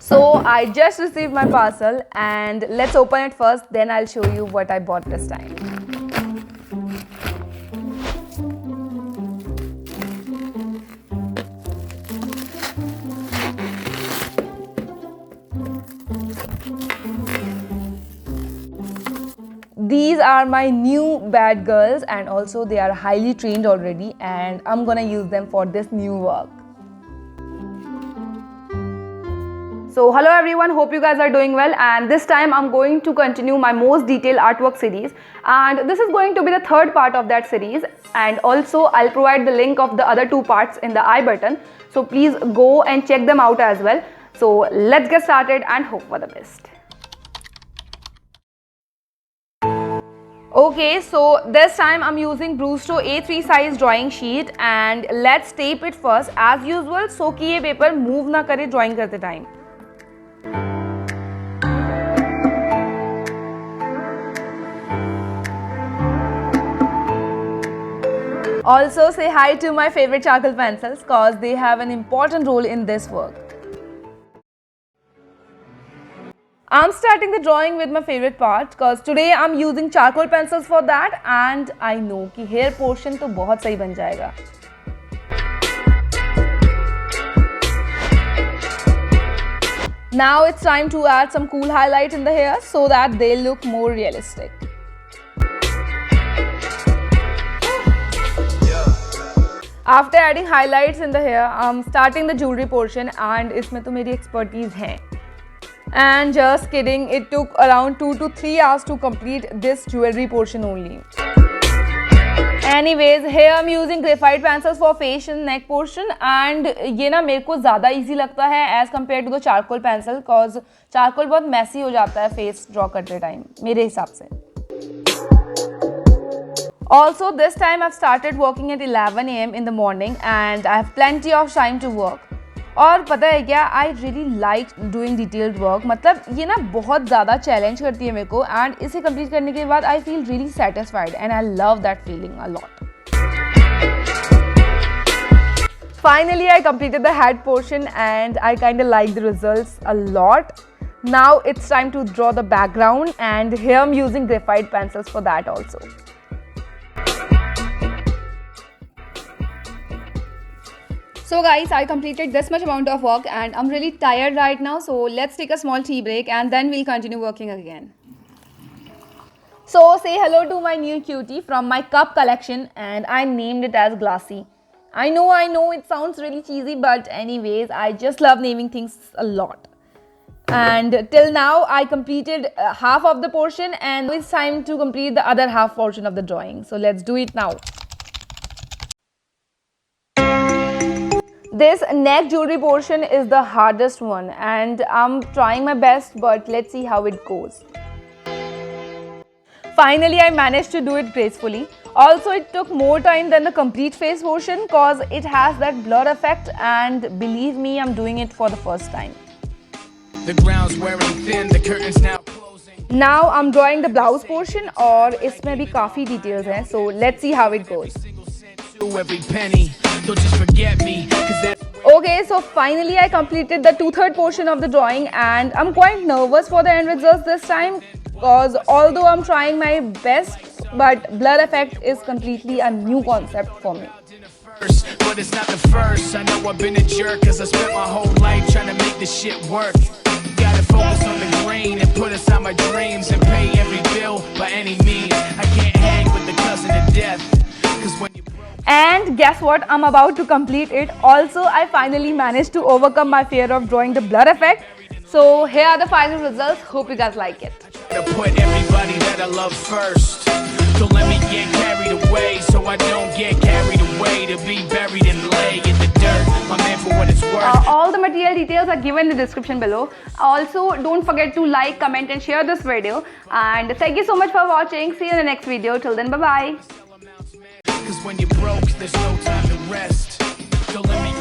So I just received my parcel and let's open it first, then I'll show you what I bought this time. These are my new bad girls and also they are highly trained already and I'm gonna use them for this new work. So hello everyone, hope you guys are doing well, and this time I'm going to continue my most detailed artwork series, and this is going to be the third part of that series, and also I'll provide the link of the other two parts in the I button, so please go and check them out as well. So let's get started and hope for the best. Okay, so this time I'm using Brusto A3 size drawing sheet and let's tape it first as usual so कि ये paper move ना करे drawing करते time. Also say hi to my favorite charcoal pencils cause they have an important role in this work. I'm starting the drawing with my favorite part cause today I'm using charcoal pencils for that and I know कि hair portion तो बहुत सही बन जाएगा. Now it's time to add some cool highlight in the hair so that they look more realistic. After adding highlights in the hair, I'm starting the jewelry portion and इसमें तो मेरी expertise है. And just kidding, it took around 2 to 3 hours to complete this jewelry portion only. Anyways, here I'm using graphite pencils for face and neck portion and ये ना मेरे को ज़्यादा easy लगता है as compared to the charcoal pencil cause charcoal बहुत messy हो जाता है face draw करते time मेरे हिसाब से. Also, this time I've started working at 11 AM in the morning and I have plenty of time to work. और पता है क्या, I really like doing detailed work. मतलब ये ना बहुत ज़्यादा challenge करती है मेरे को and इसे complete करने के बाद I feel really satisfied and I love that feeling a lot. Finally, I completed the head portion and I kind of like the results a lot. Now it's time to draw the background and here I'm using graphite pencils for that also. So guys, I completed this much amount of work and I'm really tired right now, so let's take a small tea break and then we'll continue working again. So say hello to my new cutie from my cup collection and I named it as Glassy. I know it sounds really cheesy, but anyways, I just love naming things a lot. And till now I completed half of the portion and it's time to complete the other half portion of the drawing. So let's do it now. This neck jewelry portion is the hardest one and I'm trying my best, but let's see how it goes. Finally, I managed to do it gracefully. Also, it took more time than the complete face portion cause it has that blur effect and believe me, I'm doing it for the first time. The ground's wearing thin, the curtains now closing. Now I'm drawing the blouse portion और इसमें भी काफी details हैं, so let's see how it goes. Every penny, don't just forget me, Okay, so finally I completed the 2/3 portion of the drawing and I'm quite nervous for the end results this time because although I'm trying my best, but blur effect is completely a new concept for me. But it's not the first. I know I've been a jerk cause I spent my whole life trying to make this shit work. Gotta focus on the green and put aside my dreams and pay every bill by any means. I can't hang with the cousin of death cause when you And guess what? I'm about to complete it. Also, I finally managed to overcome my fear of drawing the blur effect. So here are the final results. Hope you guys like it. to put everybody that I love first. Don't let me get carried away, so I don't get carried away to be buried and lay in the dirt. My man, for what it's worth. All the material details are given in the description below. Also, don't forget to like, comment and share this video. And thank you so much for watching. See you in the next video. Till then, bye-bye. Cause when you're broke, there's no time to rest. Don't let me